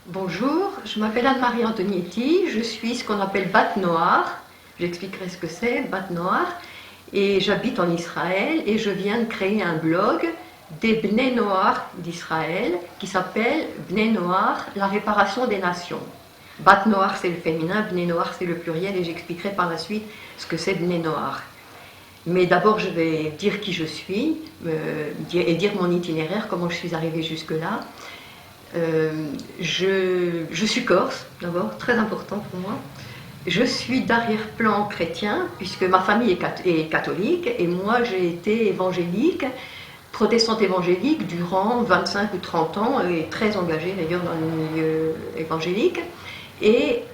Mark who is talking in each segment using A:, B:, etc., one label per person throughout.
A: Bonjour, je m'appelle Anne-Marie Antonietti, je suis ce qu'on appelle Bat Noar, j'expliquerai ce que c'est, Bat Noar, et j'habite en Israël et je viens de créer un blog des Bnei Noar d'Israël qui s'appelle Bnei Noar, la réparation des nations. Bat Noar c'est le féminin, Bnei Noar c'est le pluriel et j'expliquerai par la suite ce que c'est Bnei Noar. Mais d'abord je vais dire qui je suis et dire mon itinéraire, comment je suis arrivée jusque-là. Je suis corse, d'abord, très important pour moi. Je suis d'arrière-plan chrétien, puisque ma famille est catholique, et moi j'ai été évangélique, protestante évangélique, durant 25 ou 30 ans, et très engagée d'ailleurs dans le milieu évangélique. Et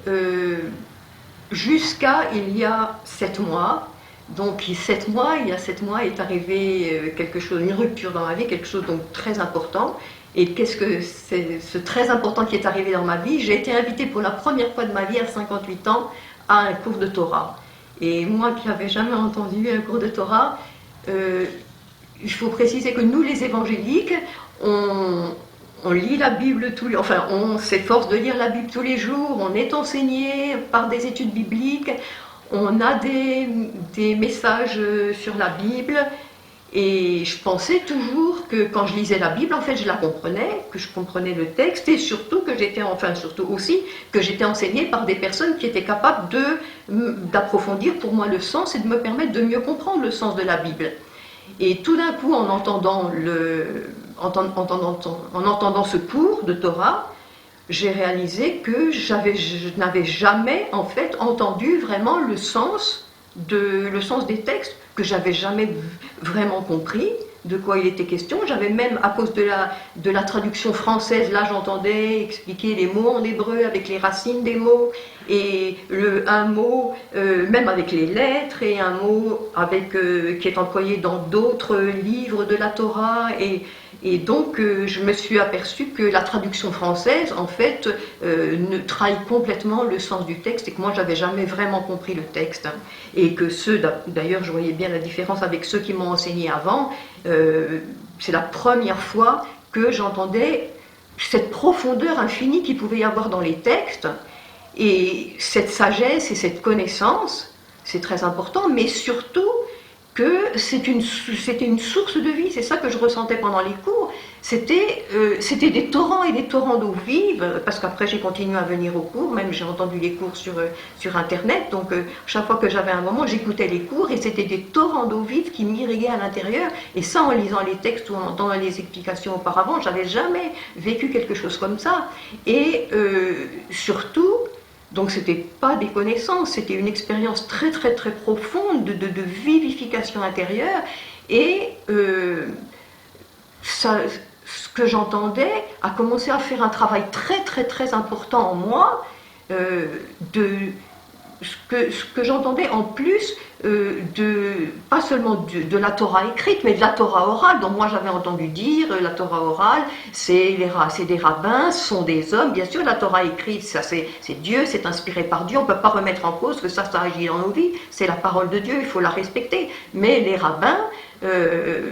A: jusqu'à il y a 7 mois, donc il y a 7 mois est arrivé quelque chose, une rupture dans ma vie, quelque chose donc très important. Et qu'est-ce que c'est ce très important qui est arrivé dans ma vie? J'ai été invitée pour la première fois de ma vie à 58 ans à un cours de Torah. Et moi qui n'avais jamais entendu un cours de Torah, il faut préciser que nous les évangéliques, on lit la Bible tous les jours, enfin on s'efforce de lire la Bible tous les jours, on est enseigné par des études bibliques, on a des messages sur la Bible. Et je pensais toujours que quand je lisais la Bible, en fait, je la comprenais, que je comprenais le texte, et surtout que surtout aussi, que j'étais enseignée par des personnes qui étaient capables d'approfondir pour moi le sens et de me permettre de mieux comprendre le sens de la Bible. Et tout d'un coup, en entendant ce cours de Torah, j'ai réalisé que je n'avais jamais, en fait, entendu vraiment le sens des textes, que j'avais jamais vraiment compris de quoi il était question. J'avais même, à cause de la traduction française, là j'entendais expliquer les mots en hébreu avec les racines des mots, et un mot, même avec les lettres, et un mot qui est employé dans d'autres livres de la Torah, et donc je me suis aperçue que la traduction française, en fait, ne trahit complètement le sens du texte, et que moi j'avais jamais vraiment compris le texte. Et que d'ailleurs je voyais bien la différence avec ceux qui m'ont enseigné avant, c'est la première fois que j'entendais cette profondeur infinie qu'il pouvait y avoir dans les textes, et cette sagesse et cette connaissance, c'est très important, mais surtout que c'était une source de vie. C'est ça que je ressentais pendant les cours. C'était des torrents et des torrents d'eau vive, parce qu'après j'ai continué à venir aux cours, même j'ai entendu les cours sur internet, donc chaque fois que j'avais un moment, j'écoutais les cours, et c'était des torrents d'eau vive qui m'irriguaient à l'intérieur, et ça, en lisant les textes ou en entendant les explications auparavant, j'avais jamais vécu quelque chose comme ça. Et surtout, donc c'était pas des connaissances, c'était une expérience très très très profonde de vivification intérieure, et ce que j'entendais a commencé à faire un travail très très très important en moi, ce que j'entendais en plus pas seulement de la Torah écrite, mais de la Torah orale, dont moi j'avais entendu dire, la Torah orale, c'est des rabbins, ce sont des hommes. Bien sûr, la Torah écrite, ça c'est Dieu, c'est inspiré par Dieu, on ne peut pas remettre en cause que ça agit dans nos vies, c'est la parole de Dieu, il faut la respecter. Mais les rabbins,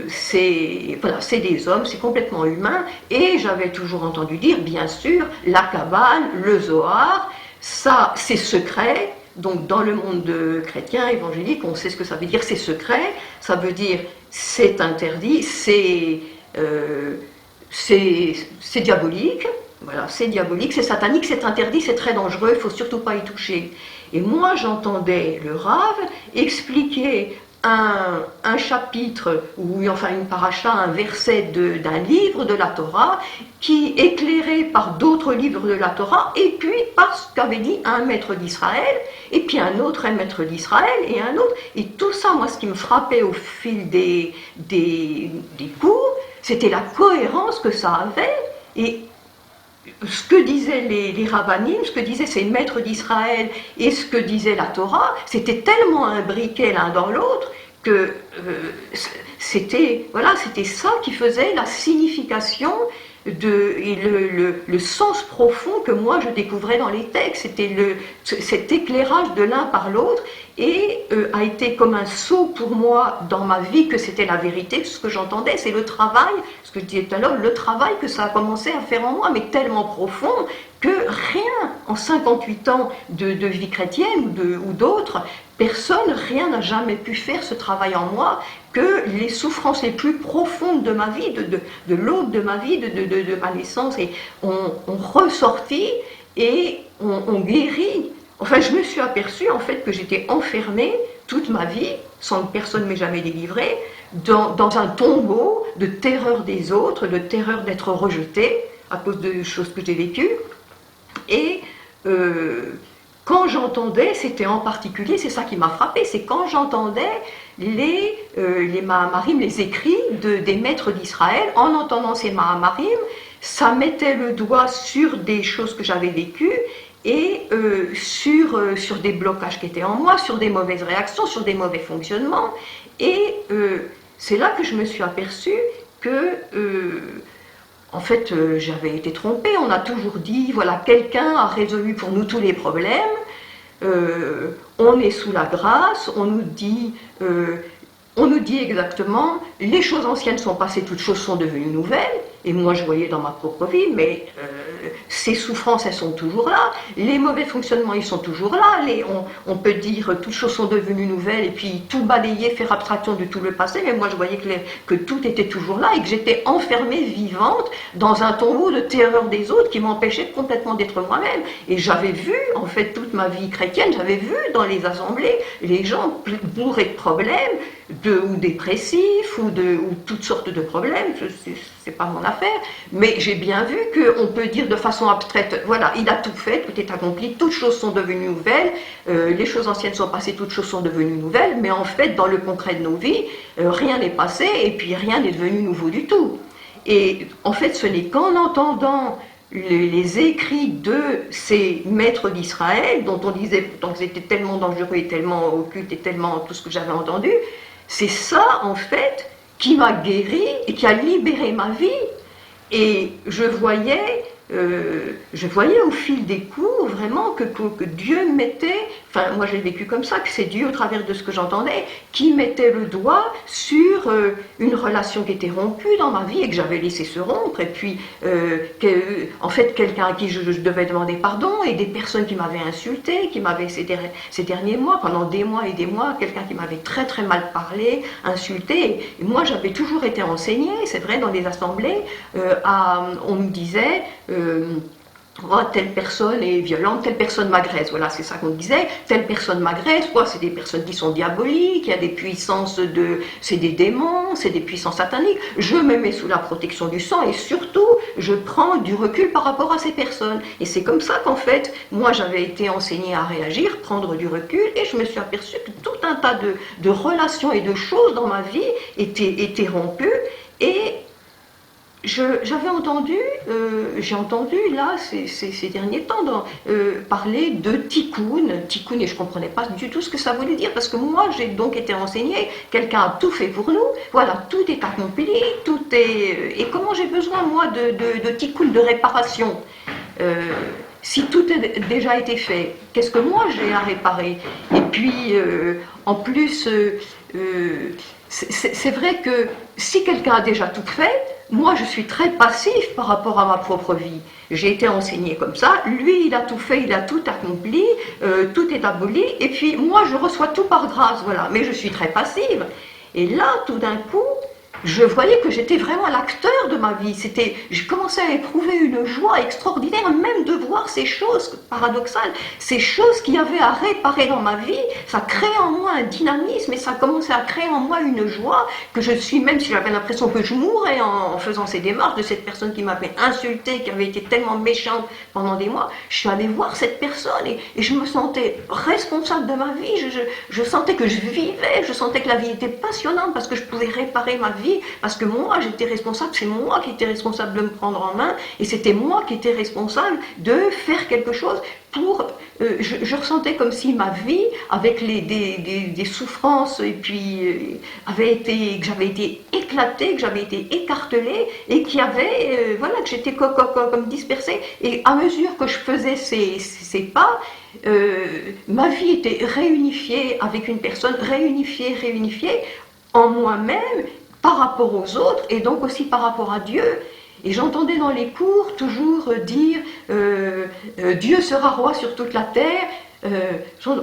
A: c'est des hommes, c'est complètement humain, et j'avais toujours entendu dire, bien sûr, la Kabbale, le Zohar, ça c'est secret. Donc dans le monde chrétien, évangélique, on sait ce que ça veut dire, c'est secret, ça veut dire c'est interdit, c'est diabolique, voilà, c'est diabolique, c'est satanique, c'est interdit, c'est très dangereux, il ne faut surtout pas y toucher. Et moi j'entendais le Rav expliquer un chapitre, ou enfin une paracha, un verset d'un livre de la Torah, qui éclairé par d'autres livres de la Torah, et puis par ce qu'avait dit un maître d'Israël, et puis un maître d'Israël, et un autre. Et tout ça, moi, ce qui me frappait au fil des cours, c'était la cohérence que ça avait, et ce que disaient les rabbinim, ce que disaient ces maîtres d'Israël et ce que disait la Torah, c'était tellement imbriqué l'un dans l'autre que c'était ça qui faisait la signification et le sens profond que moi je découvrais dans les textes. C'était cet éclairage de l'un par l'autre, et a été comme un saut pour moi dans ma vie, que c'était la vérité, ce que j'entendais, c'est le travail, ce que je disais tout à l'heure, le travail que ça a commencé à faire en moi, mais tellement profond que rien, en 58 ans de vie chrétienne ou d'autres, personne, rien n'a jamais pu faire ce travail en moi, que les souffrances les plus profondes de ma vie, de l'aube de ma vie, de ma naissance, et ont ressorti et ont guéri. Enfin, je me suis aperçue en fait que j'étais enfermée toute ma vie, sans que personne ne m'ait jamais délivrée, dans un tombeau de terreur des autres, de terreur d'être rejetée à cause de choses que j'ai vécues. Et quand j'entendais, c'était en particulier, c'est ça qui m'a frappée, c'est quand j'entendais les Mahamarim, les écrits des maîtres d'Israël, en entendant ces Mahamarim, ça mettait le doigt sur des choses que j'avais vécues et sur des blocages qui étaient en moi, sur des mauvaises réactions, sur des mauvais fonctionnements. Et c'est là que je me suis aperçue que, en fait, j'avais été trompée. On a toujours dit, voilà, quelqu'un a résolu pour nous tous les problèmes. On est sous la grâce, on nous dit exactement, les choses anciennes sont passées, toutes choses sont devenues nouvelles. Et moi, je voyais dans ma propre vie, mais ces souffrances, elles sont toujours là. Les mauvais fonctionnements, ils sont toujours là. On peut dire, toutes choses sont devenues nouvelles, et puis tout balayer, faire abstraction de tout le passé. Mais moi, je voyais que tout était toujours là, et que j'étais enfermée, vivante, dans un tombeau de terreur des autres qui m'empêchait complètement d'être moi-même. Et j'avais vu, en fait, toute ma vie chrétienne, j'avais vu dans les assemblées, les gens bourrés de problèmes, ou dépressifs, ou toutes sortes de problèmes. C'est pas mon affaire, mais j'ai bien vu qu'on peut dire de façon abstraite, voilà, il a tout fait, tout est accompli, toutes choses sont devenues nouvelles, les choses anciennes sont passées, toutes choses sont devenues nouvelles, mais en fait, dans le concret de nos vies, rien n'est passé, et puis rien n'est devenu nouveau du tout. Et en fait, ce n'est qu'en entendant les écrits de ces maîtres d'Israël, dont on disait pourtant qu'ils étaient tellement dangereux et tellement occultes et tellement tout ce que j'avais entendu, c'est ça, en fait, qui m'a guéri et qui a libéré ma vie. Et je voyais au fil des cours vraiment que Dieu mettait, enfin moi j'ai vécu comme ça, que c'est Dieu au travers de ce que j'entendais, qui mettait le doigt sur une relation qui était rompue dans ma vie et que j'avais laissé se rompre, et puis en fait quelqu'un à qui je devais demander pardon, et des personnes qui m'avaient insulté, qui m'avaient ces derniers mois, pendant des mois et des mois, quelqu'un qui m'avait très très mal parlé, insulté. Et moi j'avais toujours été enseignée, c'est vrai, dans les assemblées, on me disait oh, telle personne est violente, telle personne m'agresse, voilà, c'est ça qu'on disait, telle personne m'agresse, quoi, c'est des personnes qui sont diaboliques, il y a des puissances c'est des démons, c'est des puissances sataniques, je me mets sous la protection du sang et surtout, je prends du recul par rapport à ces personnes. Et c'est comme ça qu'en fait, moi j'avais été enseignée à réagir, prendre du recul, et je me suis aperçue que tout un tas de relations et de choses dans ma vie étaient rompues, et j'avais entendu, j'ai entendu là ces derniers temps parler de tikkun, et je ne comprenais pas du tout ce que ça voulait dire, parce que moi j'ai donc été enseignée, quelqu'un a tout fait pour nous, voilà, tout est accompli, tout est... Et comment j'ai besoin moi de tikkun, de réparation si tout a déjà été fait, qu'est-ce que moi j'ai à réparer? Et puis en plus, c'est vrai que si quelqu'un a déjà tout fait, moi je suis très passif par rapport à ma propre vie. J'ai été enseignée comme ça, lui il a tout fait, il a tout accompli, tout est aboli, et puis moi je reçois tout par grâce, voilà, mais je suis très passive. Et là, tout d'un coup, je voyais que j'étais vraiment l'acteur de ma vie. Je commençais à éprouver une joie extraordinaire, même de voir ces choses paradoxales, ces choses qu'il y avait à réparer dans ma vie. Ça créait en moi un dynamisme et ça commençait à créer en moi une joie que je suis, même si j'avais l'impression que je mourrais en faisant ces démarches de cette personne qui m'avait insultée, qui avait été tellement méchante pendant des mois. Je suis allée voir cette personne et je me sentais responsable de ma vie. Je sentais que je vivais, je sentais que la vie était passionnante parce que je pouvais réparer ma vie. Parce que moi j'étais responsable, c'est moi qui étais responsable de me prendre en main, et c'était moi qui étais responsable de faire quelque chose pour... je ressentais comme si ma vie, avec des souffrances, et puis que j'avais été éclatée, que j'avais été écartelée, et qu'il y avait, voilà, que j'étais comme dispersée, et à mesure que je faisais ces pas, ma vie était réunifiée avec une personne, réunifiée en moi-même, par rapport aux autres et donc aussi par rapport à Dieu. Et j'entendais dans les cours toujours dire Dieu sera roi sur toute la terre.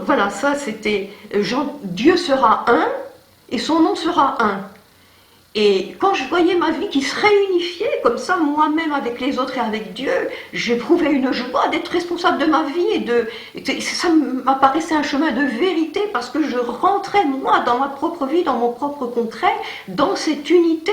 A: Voilà, ça c'était Dieu sera un et son nom sera un. Et quand je voyais ma vie qui se réunifiait comme ça, moi-même avec les autres et avec Dieu, j'éprouvais une joie d'être responsable de ma vie ça m'apparaissait un chemin de vérité parce que je rentrais moi dans ma propre vie, dans mon propre concret, dans cette unité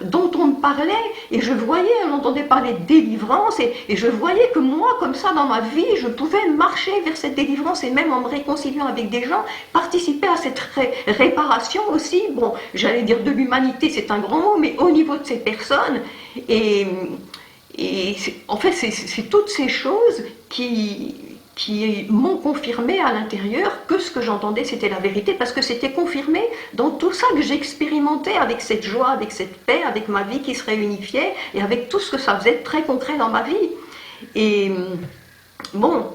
A: dont on me parlait et je voyais, on entendait parler de délivrance et je voyais que moi, comme ça dans ma vie, je pouvais marcher vers cette délivrance et même en me réconciliant avec des gens, participer à cette réparation aussi, bon, j'allais dire de l'humanité, c'est un grand mot, mais au niveau de ces personnes, et en fait, c'est toutes ces choses qui m'ont confirmé à l'intérieur que ce que j'entendais, c'était la vérité, parce que c'était confirmé dans tout ça que j'expérimentais avec cette joie, avec cette paix, avec ma vie qui se réunifiait, et avec tout ce que ça faisait de très concret dans ma vie. Et bon,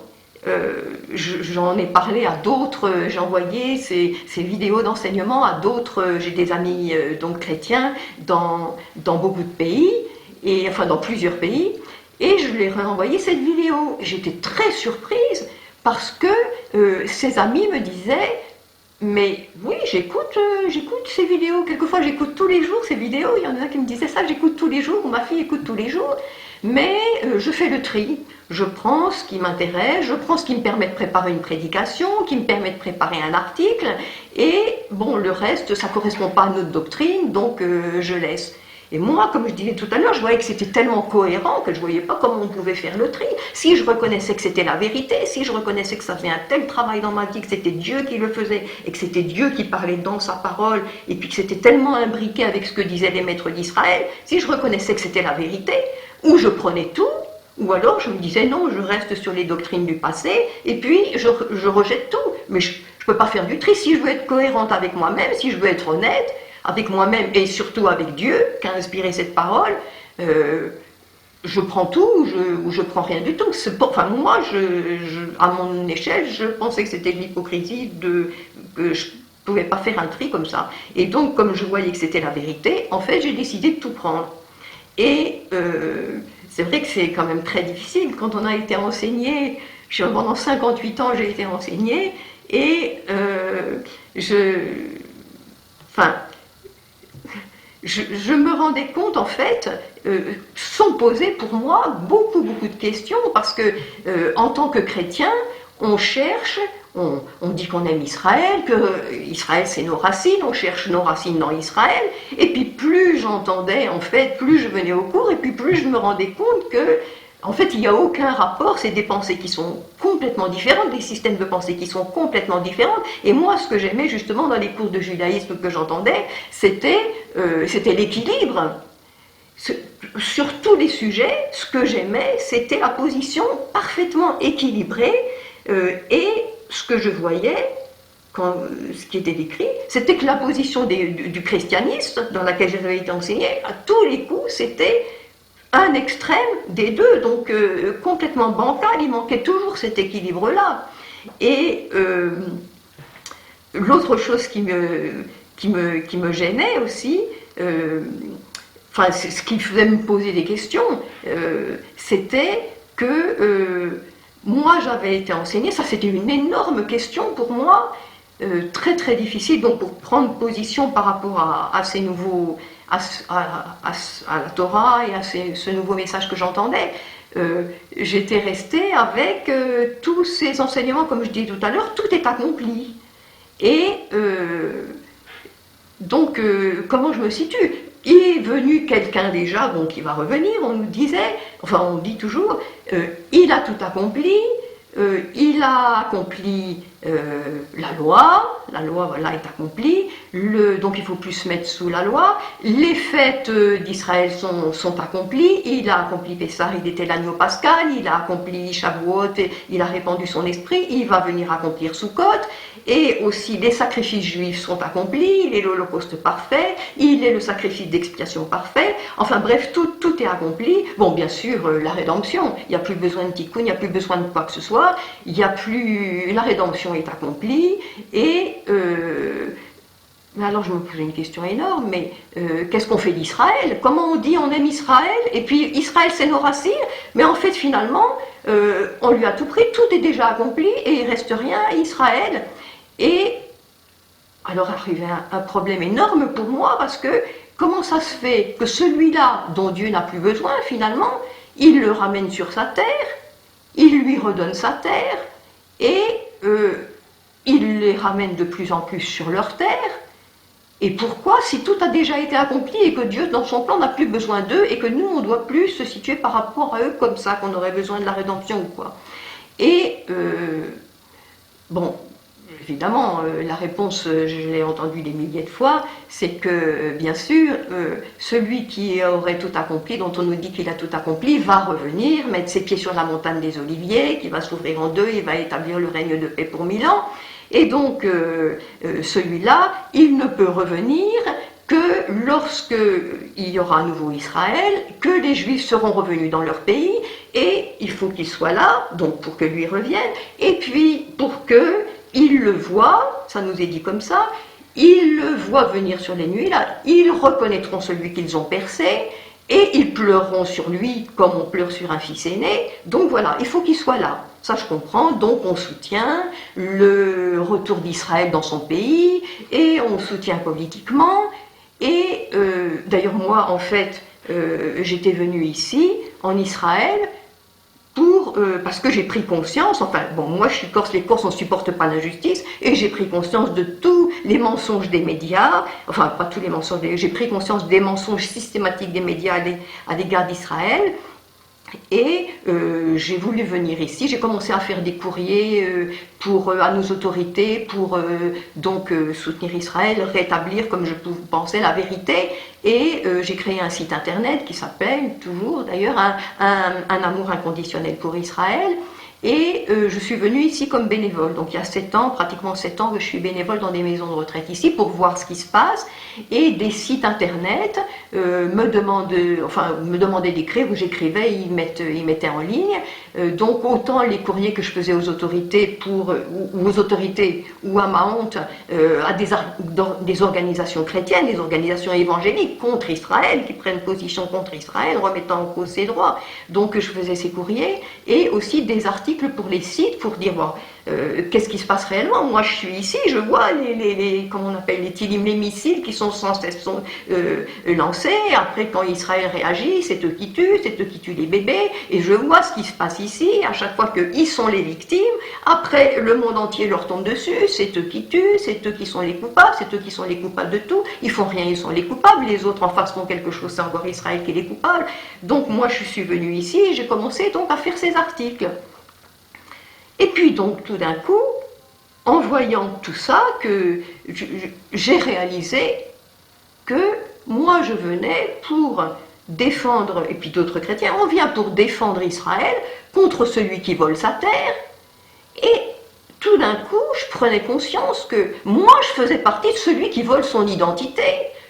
A: j'en ai parlé à d'autres, j'ai envoyé ces vidéos d'enseignement à d'autres, j'ai des amis donc chrétiens dans beaucoup de pays, et enfin dans plusieurs pays, et je leur ai envoyé cette vidéo. J'étais très surprise parce que ces amis me disaient mais oui, j'écoute ces vidéos, quelquefois j'écoute tous les jours ces vidéos, il y en a qui me disaient ça, j'écoute tous les jours, ma fille écoute tous les jours, mais je fais le tri, je prends ce qui m'intéresse, je prends ce qui me permet de préparer une prédication, qui me permet de préparer un article, et bon, le reste, ça ne correspond pas à notre doctrine, donc je laisse. Et moi, comme je disais tout à l'heure, je voyais que c'était tellement cohérent que je ne voyais pas comment on pouvait faire le tri. Si je reconnaissais que c'était la vérité, si je reconnaissais que ça faisait un tel travail dans ma vie, que c'était Dieu qui le faisait, et que c'était Dieu qui parlait dans sa parole, et puis que c'était tellement imbriqué avec ce que disaient les maîtres d'Israël, si je reconnaissais que c'était la vérité, ou je prenais tout, ou alors je me disais non, je reste sur les doctrines du passé, et puis je rejette tout. Mais je ne peux pas faire du tri. Si je veux être cohérente avec moi-même, si je veux être honnête, avec moi-même et surtout avec Dieu, qui a inspiré cette parole, je prends tout ou je prends rien du tout. Enfin, moi, à mon échelle, je pensais que c'était de l'hypocrisie, que je ne pouvais pas faire un tri comme ça. Et donc, comme je voyais que c'était la vérité, en fait, j'ai décidé de tout prendre. Et c'est vrai que c'est quand même très difficile quand on a été enseigné. Pendant 58 ans, j'ai été enseignée et je me rendais compte, en fait, sont posées pour moi beaucoup de questions, parce que en tant que chrétien, on cherche, on dit qu'on aime Israël, que Israël c'est nos racines, on cherche nos racines dans Israël, et puis plus j'entendais, en fait, plus je venais au cours, et puis plus je me rendais compte que en fait, il n'y a aucun rapport, c'est des pensées qui sont complètement différentes, des systèmes de pensée qui sont complètement différents. Et moi, ce que j'aimais justement dans les cours de judaïsme que j'entendais, c'était l'équilibre. Sur tous les sujets, ce que j'aimais, c'était la position parfaitement équilibrée. Et ce que je voyais, ce qui était décrit, c'était que la position du christianisme, dans laquelle j'avais été enseignée, à tous les coups, c'était un extrême des deux, donc complètement bancal, il manquait toujours cet équilibre-là. Et l'autre chose qui me gênait aussi, ce qui faisait me poser des questions, c'était que moi j'avais été enseignée, ça c'était une énorme question pour moi, très très difficile, donc pour prendre position par rapport à ces nouveaux... à la Torah et à ce nouveau message que j'entendais, j'étais restée avec tous ces enseignements, comme je dis tout à l'heure, tout est accompli. Et donc, comment je me situe? Il est venu quelqu'un déjà, bon, qui va revenir, on nous disait, enfin on dit toujours, il a tout accompli, il a accompli la loi voilà, est accomplie, donc il ne faut plus se mettre sous la loi, les fêtes d'Israël sont accomplies, il a accompli Pessah, il était l'agneau pascal, il a accompli Shavuot, il a répandu son esprit, il va venir accomplir Sukkot, et aussi les sacrifices juifs sont accomplis, il est l'holocauste parfait, il est le sacrifice d'expiation parfait, enfin bref, tout est accompli. Bon, bien sûr, la rédemption, il n'y a plus besoin de tikkun, il n'y a plus besoin de quoi que ce soit, la rédemption est accomplie, et Mais alors je me posais une question énorme, mais qu'est-ce qu'on fait d'Israël? Comment on dit on aime Israël? Et puis Israël c'est nos racines, mais en fait finalement on lui a tout pris, tout est déjà accompli et il ne reste rien à Israël. Et alors arrivait un problème énorme pour moi parce que comment ça se fait que celui-là dont Dieu n'a plus besoin finalement, il le ramène sur sa terre, il lui redonne sa terre et il les ramène de plus en plus sur leur terre. Et pourquoi, si tout a déjà été accompli et que Dieu, dans son plan, n'a plus besoin d'eux et que nous, on ne doit plus se situer par rapport à eux comme ça, qu'on aurait besoin de la rédemption ou quoi. Et, bon, évidemment, la réponse, je l'ai entendue des milliers de fois, c'est que, bien sûr, celui qui aurait tout accompli, dont on nous dit qu'il a tout accompli, va revenir, mettre ses pieds sur la montagne des Oliviers, qui va s'ouvrir en deux, il va établir le règne de paix pour 1000 ans. Et donc, celui-là, il ne peut revenir que lorsque il y aura un nouveau Israël, que les Juifs seront revenus dans leur pays, et il faut qu'il soit là, donc pour que lui revienne, et puis pour qu'il le voit, ça nous est dit comme ça, ils le voient venir sur les nuits, là, ils reconnaîtront celui qu'ils ont percé, et ils pleureront sur lui comme on pleure sur un fils aîné. Donc voilà, il faut qu'il soit là. Ça je comprends, donc on soutient le retour d'Israël dans son pays, et on soutient politiquement, et d'ailleurs moi en fait, j'étais venue ici, en Israël, parce que j'ai pris conscience, enfin bon moi je suis corse, les Corses on ne supporte pas l'injustice, et j'ai pris conscience de tous les mensonges des médias, enfin pas tous les mensonges, j'ai pris conscience des mensonges systématiques des médias à l'égard d'Israël, et j'ai voulu venir ici, j'ai commencé à faire des courriers à nos autorités pour donc soutenir Israël, rétablir comme je pensais la vérité, et j'ai créé un site internet qui s'appelle toujours d'ailleurs un amour inconditionnel pour Israël, et je suis venue ici comme bénévole, donc il y a 7 ans, pratiquement 7 ans que je suis bénévole dans des maisons de retraite ici pour voir ce qui se passe, et des sites internet me demandaient d'écrire, où j'écrivais, ils mettaient en ligne, donc autant les courriers que je faisais aux autorités ou aux autorités ou à ma honte à des organisations chrétiennes, des organisations évangéliques contre Israël, qui prennent position contre Israël, remettant en cause ses droits, donc je faisais ces courriers, et aussi des articles pour les sites, pour dire bon, qu'est-ce qui se passe réellement. Moi je suis ici, je vois comment on appelle, les tilim, les missiles qui sont sans cesse lancés, après quand Israël réagit, c'est eux qui tuent les bébés, et je vois ce qui se passe ici, à chaque fois qu'ils sont les victimes, après le monde entier leur tombe dessus, c'est eux qui tuent, c'est eux qui sont les coupables, c'est eux qui sont les coupables de tout, ils font rien, ils sont les coupables, les autres en face font quelque chose, c'est encore Israël qui est les coupables. Donc moi je suis venue ici, et j'ai commencé donc à faire ces articles. Et puis donc tout d'un coup, en voyant tout ça, que j'ai réalisé que moi je venais pour défendre, et puis d'autres chrétiens, on vient pour défendre Israël contre celui qui vole sa terre, et tout d'un coup je prenais conscience que moi je faisais partie de celui qui vole son identité,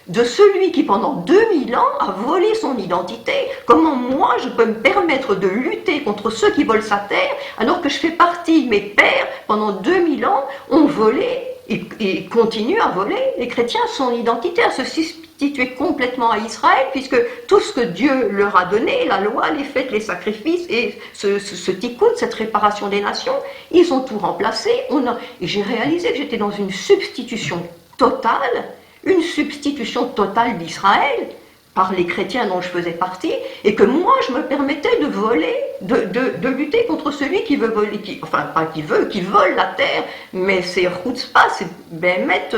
A: de celui qui pendant 2000 ans a volé son identité. Comment moi je peux me permettre de lutter contre ceux qui volent sa terre alors que je fais partie, mes pères pendant 2000 ans ont volé et continuent à voler, les chrétiens, son identité, à se substituer complètement à Israël, puisque tout ce que Dieu leur a donné, la loi, les fêtes, les sacrifices et ce tikkun, cette réparation des nations, ils ont tout remplacé. Et j'ai réalisé que j'étais dans une substitution totale d'Israël par les chrétiens dont je faisais partie, et que moi je me permettais de voler, de lutter contre celui qui veut voler, qui vole la terre, mais c'est chutzpah, c'est bémet,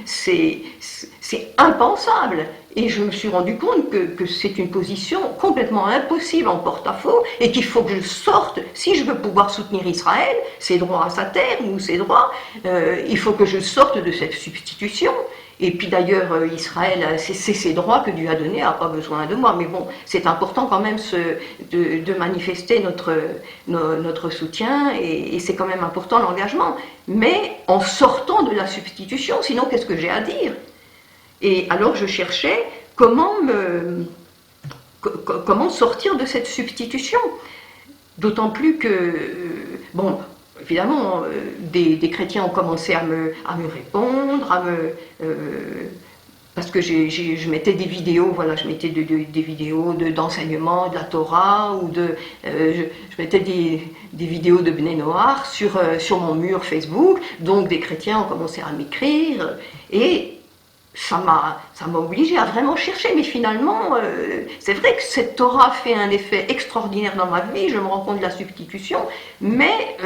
A: c'est impensable. Et je me suis rendu compte que c'est une position complètement impossible en porte-à-faux, et qu'il faut que je sorte, si je veux pouvoir soutenir Israël, ses droits à sa terre, ou ses droits, il faut que je sorte de cette substitution. Et puis d'ailleurs, Israël, c'est ses droits que Dieu a donnés, n'a pas besoin de moi. Mais bon, c'est important quand même de manifester notre soutien, et c'est quand même important l'engagement. Mais en sortant de la substitution, sinon qu'est-ce que j'ai à dire? Et alors je cherchais comment sortir de cette substitution. D'autant plus que, bon, évidemment, des chrétiens ont commencé à me répondre, parce que je mettais des vidéos, voilà, je mettais des vidéos d'enseignement de la Torah, ou je mettais des vidéos de Bnei Noach sur mon mur Facebook, donc des chrétiens ont commencé à m'écrire, et ça m'a obligé à vraiment chercher, mais finalement, c'est vrai que cette Torah fait un effet extraordinaire dans ma vie, je me rends compte de la substitution, mais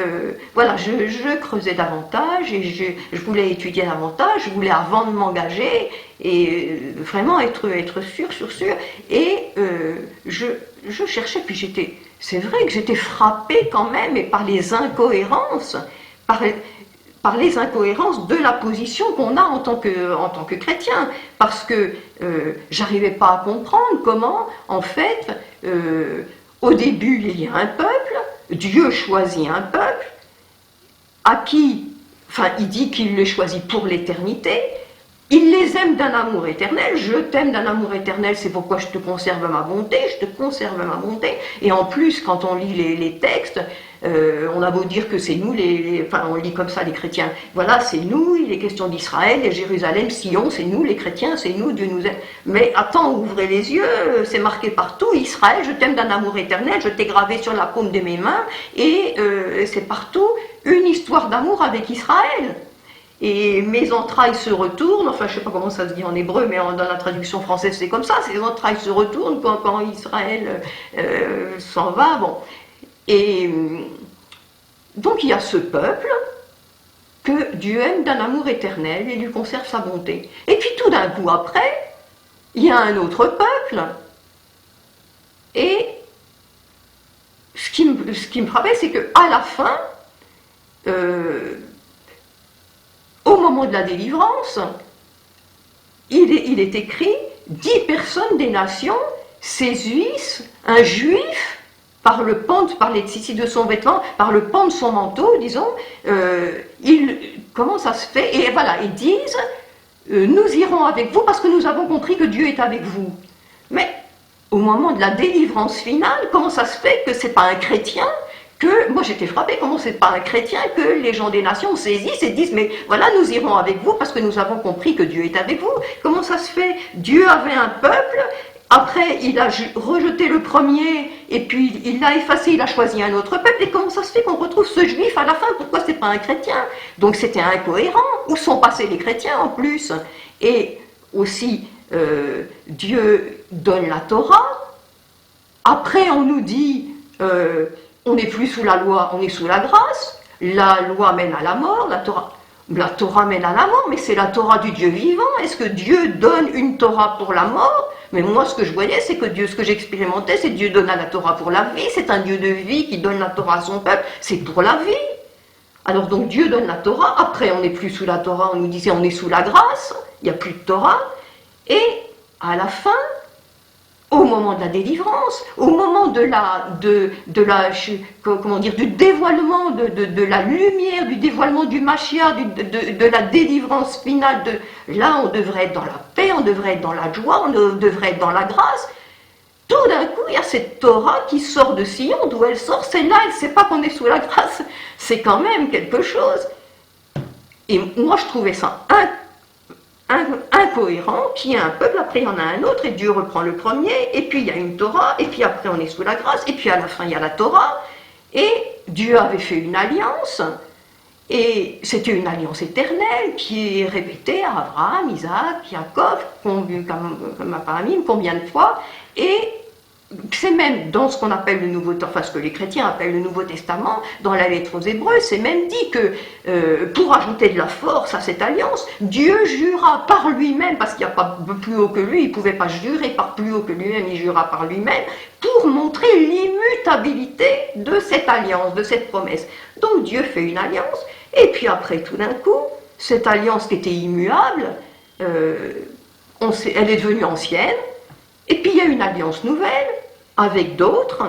A: voilà, je creusais davantage, et je voulais étudier davantage, je voulais avant de m'engager, et vraiment être sûr, et je cherchais, puis c'est vrai que j'étais frappée quand même, et par les incohérences, par les incohérences de la position qu'on a en tant que chrétien, parce que j'arrivais pas à comprendre comment, en fait, au début il y a un peuple, Dieu choisit un peuple, à qui, enfin il dit qu'il les choisit pour l'éternité, il les aime d'un amour éternel, je t'aime d'un amour éternel, c'est pourquoi je te conserve ma bonté, et en plus quand on lit les textes, on a beau dire que c'est nous, enfin on lit comme ça les chrétiens, voilà c'est nous, il est question d'Israël, et Jérusalem, Sion, c'est nous les chrétiens, c'est nous, Dieu nous aime. Mais attends, ouvrez les yeux, c'est marqué partout, Israël, je t'aime d'un amour éternel, je t'ai gravé sur la paume de mes mains, et c'est partout une histoire d'amour avec Israël. Et mes entrailles se retournent, enfin je ne sais pas comment ça se dit en hébreu, mais dans la traduction française c'est comme ça, ces entrailles se retournent quand Israël s'en va, bon. Et donc il y a ce peuple que Dieu aime d'un amour éternel et lui conserve sa bonté. Et puis tout d'un coup après, il y a un autre peuple, et ce qui me frappait, c'est qu'à la fin, au moment de la délivrance, il est écrit 10 personnes des nations saisissent un juif par le pan de son vêtement, par le pan de son manteau, disons, comment ça se fait, et voilà, ils disent nous irons avec vous parce que nous avons compris que Dieu est avec vous. Mais au moment de la délivrance finale, comment ça se fait que c'est pas un chrétien que, moi j'étais frappée, comment c'est pas un chrétien que les gens des nations saisissent et disent mais voilà nous irons avec vous parce que nous avons compris que Dieu est avec vous. Comment ça se fait? Dieu avait un peuple, après il a rejeté le premier et puis il l'a effacé, il a choisi un autre peuple, et comment ça se fait qu'on retrouve ce juif à la fin? Pourquoi c'est pas un chrétien? Donc c'était incohérent. Où sont passés les chrétiens en plus? Et aussi Dieu donne la Torah, après on nous dit on n'est plus sous la loi, on est sous la grâce. La loi mène à la mort, la Torah mène à la mort, mais c'est la Torah du Dieu vivant. Est-ce que Dieu donne une Torah pour la mort? Mais moi, ce que je voyais, c'est que Dieu, ce que j'expérimentais, c'est que Dieu donne la Torah pour la vie. C'est un Dieu de vie qui donne la Torah à son peuple. C'est pour la vie. Alors donc Dieu donne la Torah. Après, on n'est plus sous la Torah. On nous disait on est sous la grâce. Il n'y a plus de Torah. Et à la fin, au moment de la délivrance, au moment du dévoilement de la lumière, du dévoilement du Mashiach, de la délivrance finale, là on devrait être dans la paix, on devrait être dans la joie, on devrait être dans la grâce. Tout d'un coup, il y a cette Torah qui sort de Sion, d'où elle sort, c'est là, elle ne sait pas qu'on est sous la grâce. C'est quand même quelque chose. Et moi je trouvais ça incohérent, qu'il y a un peuple, après il y en a un autre, et Dieu reprend le premier, et puis il y a une Torah, et puis après on est sous la grâce, et puis à la fin il y a la Torah, et Dieu avait fait une alliance, et c'était une alliance éternelle qui est répétée à Abraham, Isaac, Jacob, comme à Paramim, combien de fois, et c'est même dans ce qu'on appelle le Nouveau Testament, enfin ce que les chrétiens appellent le Nouveau Testament, dans la lettre aux Hébreux, c'est même dit que pour ajouter de la force à cette alliance, Dieu jura par lui-même, parce qu'il n'y a pas plus haut que lui, il ne pouvait pas jurer par plus haut que lui-même, il jura par lui-même, pour montrer l'immutabilité de cette alliance, de cette promesse. Donc Dieu fait une alliance, et puis après tout d'un coup, cette alliance qui était immuable, elle est devenue ancienne. Et puis il y a une alliance nouvelle avec d'autres,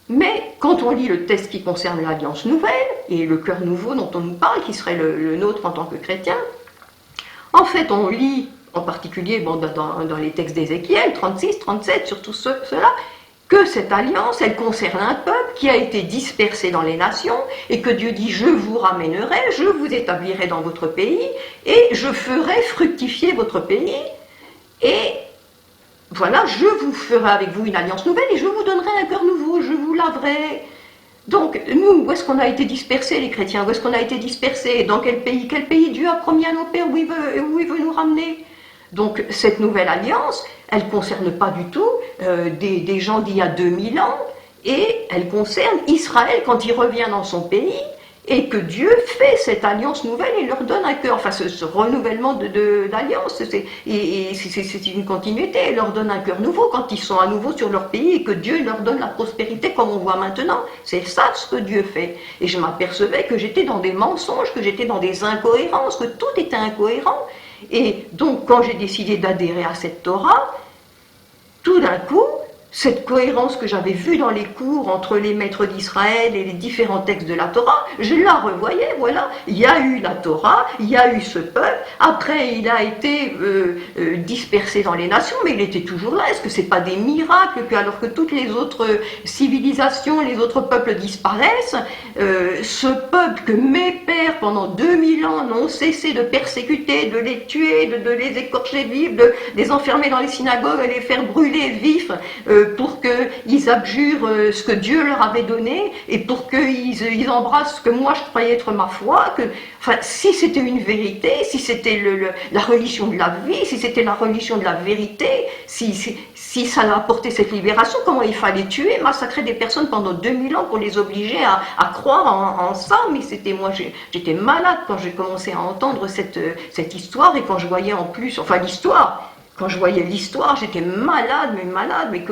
A: mais quand on lit le texte qui concerne l'alliance nouvelle et le cœur nouveau dont on nous parle, qui serait le nôtre en tant que chrétien, en fait on lit, en particulier dans les textes d'Ézéchiel, 36, 37, surtout ceux-là, que cette alliance, elle concerne un peuple qui a été dispersé dans les nations, et que Dieu dit, je vous ramènerai, je vous établirai dans votre pays, et je ferai fructifier votre pays, et voilà, je vous ferai avec vous une alliance nouvelle, et je vous donnerai un cœur nouveau, je vous laverai. Donc, nous, où est-ce qu'on a été dispersés, les chrétiens? Où est-ce qu'on a été dispersés? Dans quel pays? Quel pays Dieu a promis à nos pères où il veut nous ramener? Donc, cette nouvelle alliance, elle ne concerne pas du tout des gens d'il y a 2000 ans, et elle concerne Israël quand il revient dans son pays, et que Dieu fait cette alliance nouvelle et leur donne un cœur, enfin ce renouvellement d'alliance, c'est une continuité, il leur donne un cœur nouveau quand ils sont à nouveau sur leur pays et que Dieu leur donne la prospérité comme on voit maintenant. C'est ça ce que Dieu fait. Et je m'apercevais que j'étais dans des mensonges, que j'étais dans des incohérences, que tout était incohérent. Et donc quand j'ai décidé d'adhérer à cette Torah, tout d'un coup, cette cohérence que j'avais vue dans les cours entre les maîtres d'Israël et les différents textes de la Torah, je la revoyais, voilà. Il y a eu la Torah, il y a eu ce peuple, après il a été dispersé dans les nations, mais il était toujours là. Est-ce que c'est pas des miracles que, alors que toutes les autres civilisations, les autres peuples disparaissent, ce peuple que mes pères pendant 2000 ans n'ont cessé de persécuter, de les tuer, de les écorcher vifs, de les enfermer dans les synagogues, de les faire brûler vifs, pour qu'ils abjurent ce que Dieu leur avait donné et pour qu'ils embrassent ce que moi je croyais être ma foi, enfin, si c'était une vérité, si c'était la religion de la vie, si c'était la religion de la vérité, si ça a apporté cette libération, comment il fallait tuer, massacrer des personnes pendant 2000 ans pour les obliger à croire en ça? Mais moi j'étais malade quand j'ai commencé à entendre cette histoire, et quand je voyais en plus, enfin l'histoire, quand je voyais l'histoire, j'étais malade, mais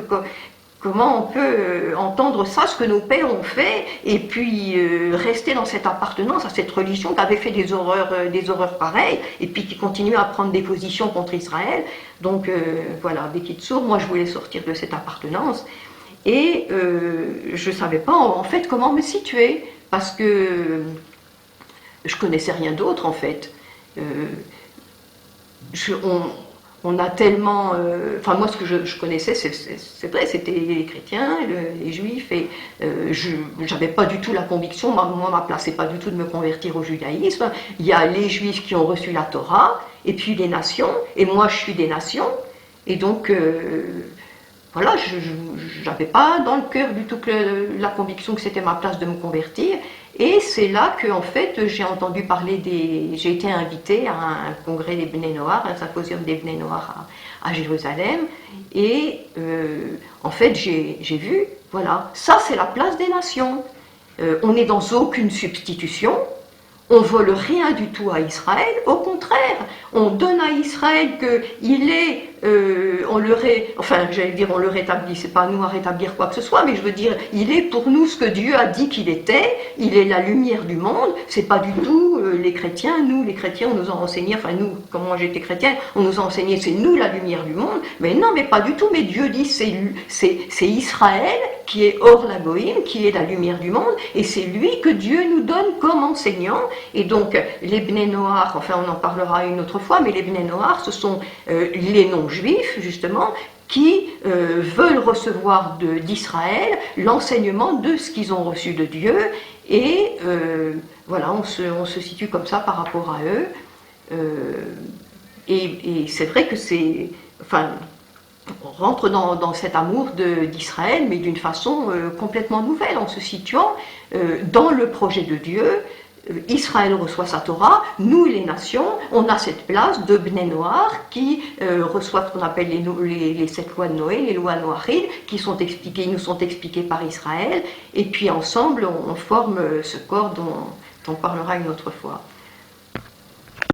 A: comment on peut entendre ça, ce que nos pères ont fait, et puis rester dans cette appartenance à cette religion qui avait fait des horreurs pareilles, et puis qui continue à prendre des positions contre Israël. Donc voilà, Bekitsour, moi je voulais sortir de cette appartenance, et je ne savais pas en fait comment me situer, parce que je connaissais rien d'autre en fait. On a tellement... Enfin, moi, ce que je connaissais, c'est vrai, c'était les chrétiens, les juifs, et je n'avais pas du tout la conviction, moi, ma place, c'est pas du tout de me convertir au judaïsme. Il y a les juifs qui ont reçu la Torah, et puis les nations, et moi, je suis des nations, et donc... voilà, je n'avais pas dans le cœur du tout la conviction que c'était ma place de me convertir. Et c'est là que, en fait, j'ai entendu parler j'ai été invitée à un congrès des Bnei Noach, un symposium des Bnei Noach à Jérusalem. Et en fait, j'ai vu, voilà, ça c'est la place des nations. On n'est dans aucune substitution. On vole rien du tout à Israël, au contraire, on donne à Israël qu'il est, on le rétablit, c'est pas à nous à rétablir quoi que ce soit, mais je veux dire, il est pour nous ce que Dieu a dit qu'il était, il est la lumière du monde, c'est pas du tout les chrétiens, nous les chrétiens on nous a enseigné, enfin nous, comme moi j'étais chrétienne, on nous a enseigné c'est nous la lumière du monde, mais non, mais pas du tout, mais Dieu dit c'est Israël qui est hors la Goïm, qui est la lumière du monde, et c'est lui que Dieu nous donne comme enseignant. Et donc les Bnei Noach, enfin on en parlera une autre fois, mais les Bnei Noach, ce sont les non-juifs justement, qui veulent recevoir d'Israël l'enseignement de ce qu'ils ont reçu de Dieu, et voilà, on se situe comme ça par rapport à eux, et c'est vrai que c'est... Enfin, on rentre dans cet amour d'Israël, mais d'une façon complètement nouvelle, en se situant dans le projet de Dieu. Israël reçoit sa Torah, nous les nations, on a cette place de Bnei Noach qui reçoivent ce qu'on appelle les 7 lois de Noé, les lois noachides, qui nous sont expliquées par Israël, et puis ensemble on forme ce corps dont on parlera une autre fois.